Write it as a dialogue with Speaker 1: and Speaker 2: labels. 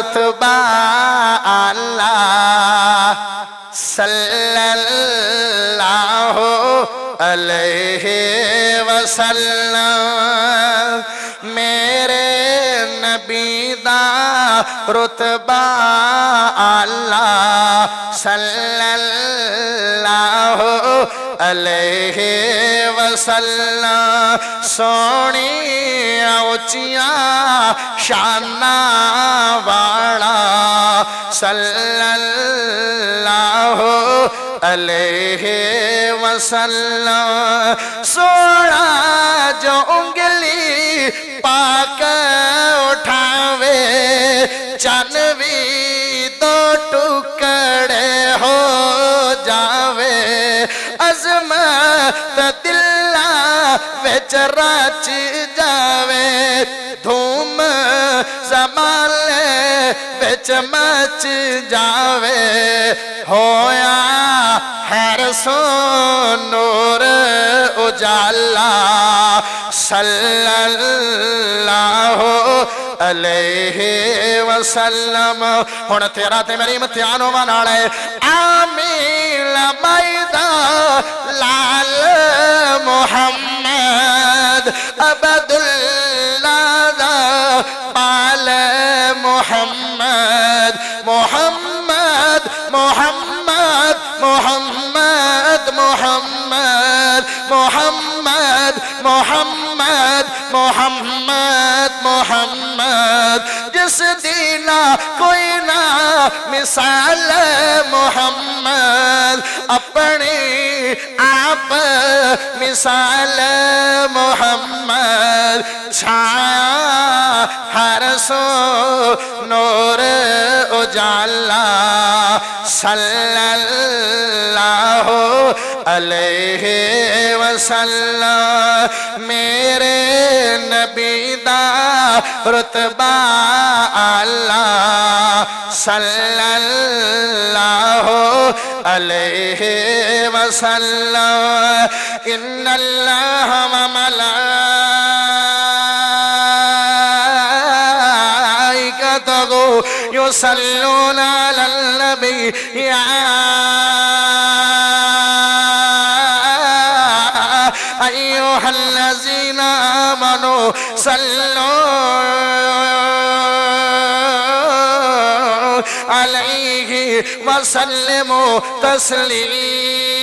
Speaker 1: رتبہ اللہ صلی اللہ علیہ وسلم میرے نبی دا رتبہ اللہ صلی اللہ علیہ وسلم سونی اونچیاں شاناں والا صلی اللہ علیہ وسلم سونا جو انگلی پاک اٹھاوے چنوی دو ٹکڑے ہو جاوے عظمت دلہ وچ رچ جاوے دھوم زمالے وچ مچ جاوے ہویا ہر سو نور اجالا صلی اللہ علیہ وسلم ہن تیرا تے میری امتحان ہونا نالے آمین مائدہ لال محمد عبداللہ دا پال محمد محمد محمد محمد محمد محمد محمد محمد محمد جس دینا کوئی نہ مثال محمد اپنی آپ مثال محمد چھایا ہر سو نور اجالا صلی اللہ علیہ وسلم میرے نبی دا رتبہ اللہ صلی اللہ علیہ وسلم ان اللہ وملائکتہ یصلون علی النبی یا ایوہ الذین آمنوا صلوا علیہ وسلموا تسلیما